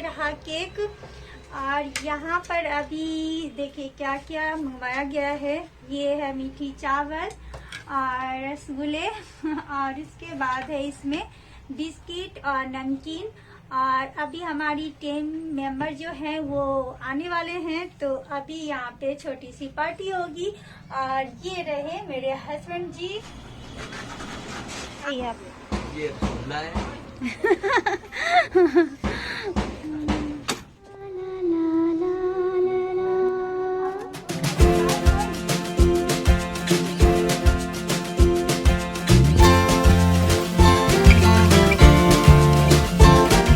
रहा केक। और यहाँ पर अभी देखिए क्या क्या मंगवाया गया है। ये है मीठी चावल और रसगुल्ले और इसके बाद है इसमें बिस्किट और नमकीन। और अभी हमारी टीम मेंबर जो हैं वो आने वाले हैं, तो अभी यहाँ पे छोटी सी पार्टी होगी। और ये रहे मेरे हस्बैंड जी। ये रसगुल्ला है।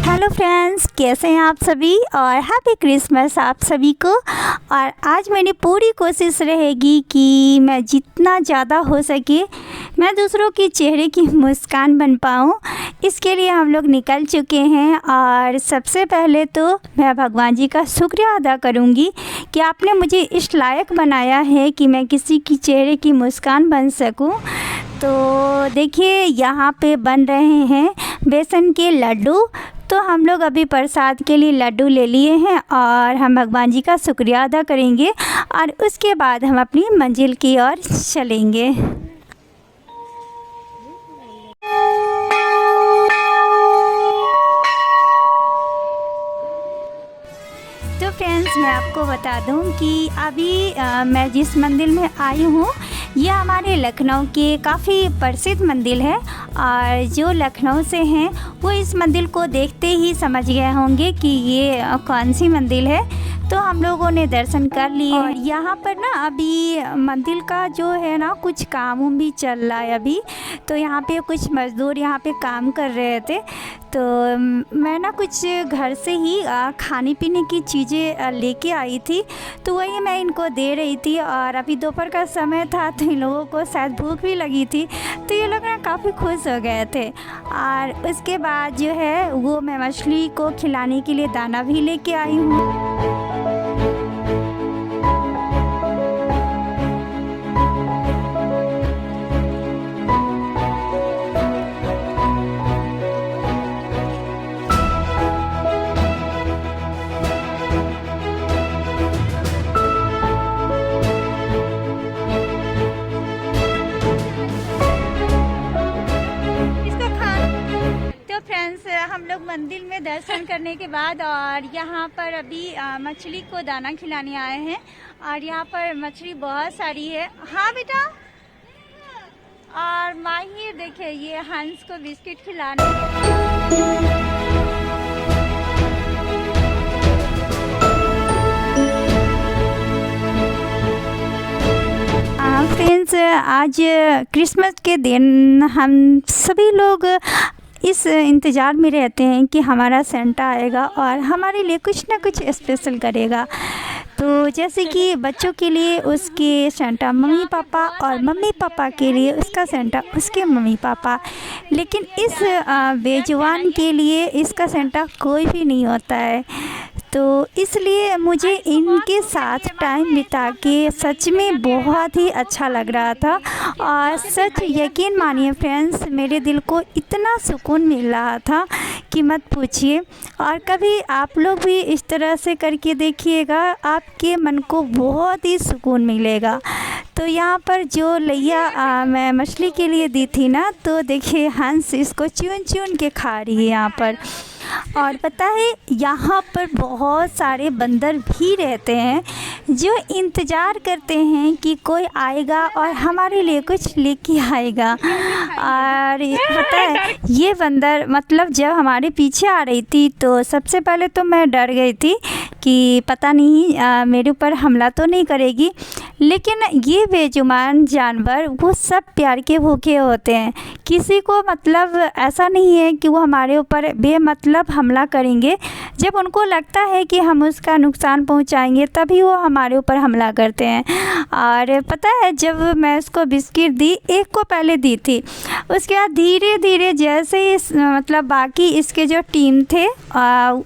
हेलो फ्रेंड्स, कैसे हैं आप सभी और हैप्पी क्रिसमस आप सभी को। और आज मेरी पूरी कोशिश रहेगी कि मैं जितना ज़्यादा हो सके मैं दूसरों के चेहरे की मुस्कान बन पाऊँ। इसके लिए हम लोग निकल चुके हैं और सबसे पहले तो मैं भगवान जी का शुक्रिया अदा करूँगी कि आपने मुझे इस लायक बनाया है कि मैं किसी की चेहरे की मुस्कान बन सकूँ। तो देखिए यहाँ पे बन रहे हैं बेसन के लड्डू। तो हम लोग अभी प्रसाद के लिए लड्डू ले लिए हैं और हम भगवान जी का शुक्रिया अदा करेंगे और उसके बाद हम अपनी मंजिल की ओर चलेंगे। तो फ्रेंड्स, मैं आपको बता दूं कि अभी मैं जिस मंदिर में आई हूँ ये हमारे लखनऊ के काफ़ी प्रसिद्ध मंदिर है। और जो लखनऊ से हैं वो इस मंदिर को देखते ही समझ गए होंगे कि ये कौन सी मंदिर है। तो हम लोगों ने दर्शन कर लिए। और यहाँ पर ना अभी मंदिर का जो है ना कुछ काम भी चल रहा है अभी। तो यहाँ पे कुछ मज़दूर यहाँ पे काम कर रहे थे। तो मैं ना कुछ घर से ही खाने पीने की चीज़ें लेके आई थी, तो वही मैं इनको दे रही थी। और अभी दोपहर का समय था तो इन लोगों को शायद भूख भी लगी थी, तो ये लोग ना काफ़ी खुश हो गए थे। और उसके बाद जो है वो मैं मछली को खिलाने के लिए दाना भी लेके आई हूँ। हम लोग मंदिर में दर्शन करने के बाद और यहाँ पर अभी मछली को दाना खिलाने आए हैं। और यहाँ पर मछली बहुत सारी है। हाँ बेटा। और माहिर देखिए ये हंस को बिस्किट खिलाने। फ्रेंड्स, आज क्रिसमस के दिन हम सभी लोग इस इंतज़ार में रहते हैं कि हमारा सेंटा आएगा और हमारे लिए कुछ ना कुछ स्पेशल करेगा। तो जैसे कि बच्चों के लिए उसके सेंटा मम्मी पापा और मम्मी पापा के लिए उसका सेंटा उसके मम्मी पापा, लेकिन इस बेजुबान के लिए इसका सेंटा कोई भी नहीं होता है। तो इसलिए मुझे इनके साथ टाइम बिता के सच में बहुत ही अच्छा लग रहा था। और सच यकीन मानिए फ्रेंड्स, मेरे दिल को इतना सुकून मिल रहा था कि मत पूछिए। और कभी आप लोग भी इस तरह से करके देखिएगा, आपके मन को बहुत ही सुकून मिलेगा। तो यहाँ पर जो लैया मैं मछली के लिए दी थी ना, तो देखिए हंस इसको चुन चुन के खा रही है यहाँ पर। और पता है यहाँ पर बहुत सारे बंदर भी रहते हैं जो इंतज़ार करते हैं कि कोई आएगा और हमारे लिए कुछ लेके आएगा। और पता है ये बंदर मतलब जब हमारे पीछे आ रही थी तो सबसे पहले तो मैं डर गई थी कि पता नहीं मेरे ऊपर हमला तो नहीं करेगी। लेकिन ये बेजुबान जानवर वो सब प्यार के भूखे होते हैं। किसी को मतलब ऐसा नहीं है कि वो हमारे ऊपर बेमतलब हमला करेंगे। जब उनको लगता है कि हम उसका नुकसान पहुंचाएंगे तभी वो हमारे ऊपर हमला करते हैं। और पता है जब मैं उसको बिस्किट दी, एक को पहले दी थी, उसके बाद धीरे धीरे जैसे ही मतलब बाकी इसके जो टीम थे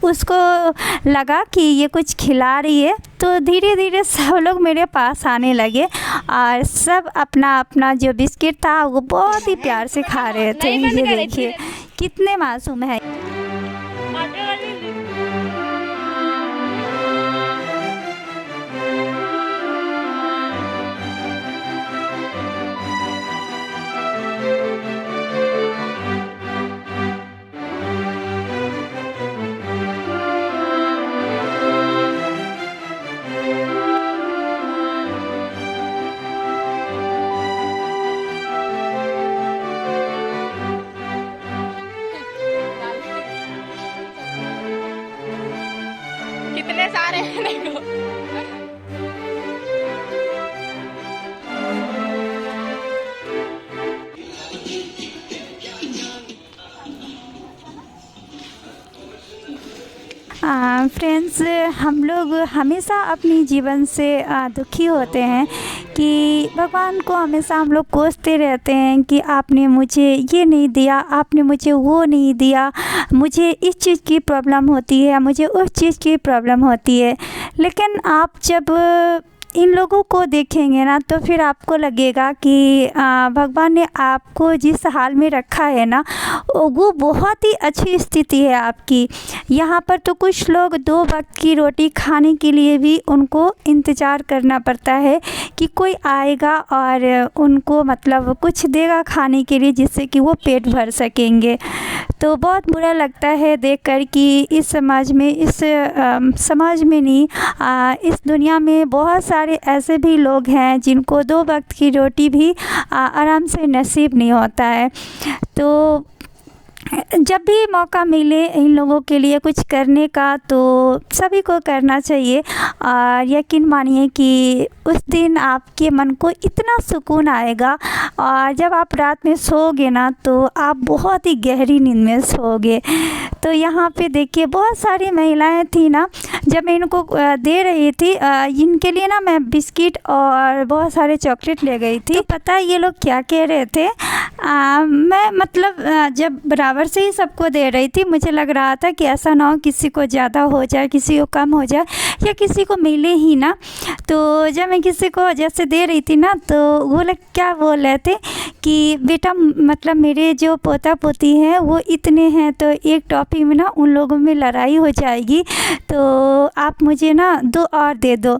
उसको लगा कि ये कुछ खिला रही है, तो धीरे धीरे सब लोग मेरे पास आने लगे और सब अपना अपना जो बिस्किट था वो बहुत ही प्यार से खा रहे थे। ये देखिए कितने मासूम है। फ्रेंड्स, हम लोग हमेशा अपनी जीवन से दुखी होते हैं कि भगवान को हमेशा हम लोग कोसते रहते हैं कि आपने मुझे ये नहीं दिया, आपने मुझे वो नहीं दिया, मुझे इस चीज़ की प्रॉब्लम होती है, मुझे उस चीज़ की प्रॉब्लम होती है। लेकिन आप जब इन लोगों को देखेंगे ना तो फिर आपको लगेगा कि भगवान ने आपको जिस हाल में रखा है ना वो बहुत ही अच्छी स्थिति है आपकी। यहाँ पर तो कुछ लोग 2 वक्त की रोटी खाने के लिए भी उनको इंतज़ार करना पड़ता है कि कोई आएगा और उनको मतलब कुछ देगा खाने के लिए जिससे कि वो पेट भर सकेंगे। तो बहुत बुरा लगता है देखकर कि इस समाज में समाज में नहीं, इस दुनिया में बहुत सारे ऐसे भी लोग हैं जिनको 2 वक्त की रोटी भी आराम से नसीब नहीं होता है। तो जब भी मौका मिले इन लोगों के लिए कुछ करने का तो सभी को करना चाहिए। और यकीन मानिए कि उस दिन आपके मन को इतना सुकून आएगा और जब आप रात में सोओगे ना तो आप बहुत ही गहरी नींद में सोओगे। तो यहाँ पे देखिए बहुत सारी महिलाएं थी ना, जब मैं इनको दे रही थी इनके लिए ना मैं बिस्किट और बहुत सारे चॉकलेट ले गई थी। तो पता है ये लोग क्या कह रहे थे, मैं मतलब जब बराबर से ही सबको दे रही थी, मुझे लग रहा था कि ऐसा ना हो किसी को ज़्यादा हो जाए, किसी को कम हो जाए या किसी को मिले ही ना। तो जब मैं किसी को जैसे दे रही थी ना तो वो लोग क्या बोल रहे थे कि बेटा मतलब मेरे जो पोता पोती हैं वो इतने हैं तो एक टॉफी में ना उन लोगों में लड़ाई हो जाएगी, तो आप मुझे ना 2 और दे दो।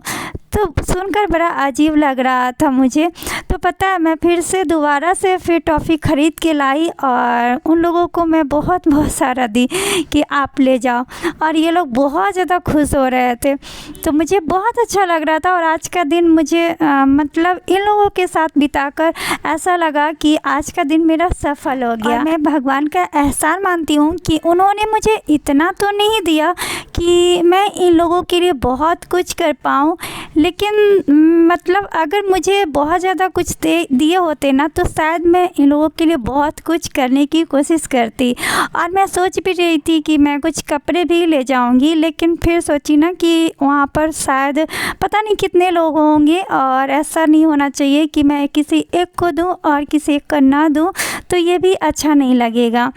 तो सुनकर बड़ा अजीब लग रहा था मुझे। तो पता है मैं फिर से दोबारा से फिर टॉफ़ी ख़रीद के लाई और उन लोगों को मैं बहुत सारा दी कि आप ले जाओ, और ये लोग बहुत ज़्यादा खुश हो रहे थे। तो मुझे बहुत अच्छा लग रहा था और आज का दिन मुझे मतलब इन लोगों के साथ बिताकर ऐसा लगा कि आज का दिन मेरा सफल हो गया। मैं भगवान का एहसान मानती हूँ कि उन्होंने मुझे इतना तो नहीं दिया कि मैं इन लोगों के लिए बहुत कुछ कर पाऊँ, लेकिन मतलब अगर मुझे बहुत ज़्यादा कुछ दिए होते ना तो शायद मैं इन लोगों के लिए बहुत कुछ करने की कोशिश करती। और मैं सोच भी रही थी कि मैं कुछ कपड़े भी ले जाऊंगी, लेकिन फिर सोची ना कि वहाँ पर शायद पता नहीं कितने लोग होंगे और ऐसा नहीं होना चाहिए कि मैं किसी एक को दूं और किसी एक को ना दूं, तो ये भी अच्छा नहीं लगेगा।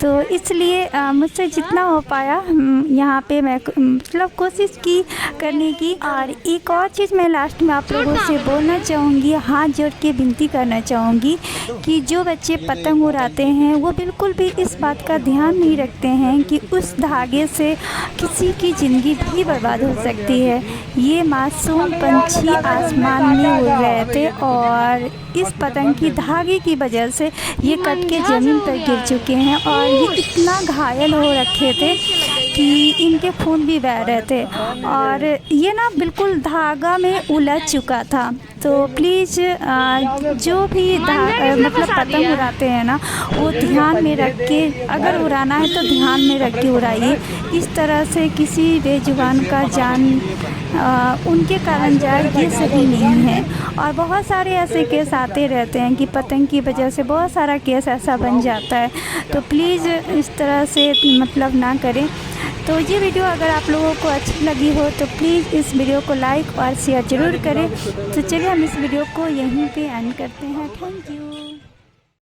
तो इसलिए मुझसे जितना हो पाया यहाँ पे मैं मतलब कोशिश की करने की। और एक और चीज़ मैं लास्ट में आप लोगों से बोलना चाहूँगी, हाथ जोड़ के विनती करना चाहूँगी कि जो बच्चे पतंग उड़ाते हैं वो बिल्कुल भी इस बात का ध्यान नहीं रखते हैं कि उस धागे से किसी की ज़िंदगी भी बर्बाद हो सकती है। ये मासूम पंछी आसमान में उड़ रहे थे और इस पतंग की धागे की वजह से ये कट के ज़मीन पर गिर चुके हैं और ये इतना घायल हो रखे थे कि इनके खून भी बह रहे थे और ये ना बिल्कुल धागा में उलझ चुका था। तो प्लीज़ जो भी मतलब पतंग उड़ाते हैं ना वो ध्यान में रख के, अगर उड़ाना है तो ध्यान में रख के उड़ाइए। इस तरह से किसी बेजुबान का जान उनके कारण जाए ये सही नहीं है। और बहुत सारे ऐसे केस आते रहते हैं कि पतंग की वजह से बहुत सारा केस ऐसा बन जाता है। तो प्लीज़ इस तरह से मतलब ना करें। तो ये वीडियो अगर आप लोगों को अच्छी लगी हो तो प्लीज़ इस वीडियो को लाइक और शेयर ज़रूर करें। तो चलिए हम इस वीडियो को यहीं पे एंड करते हैं। Thank you.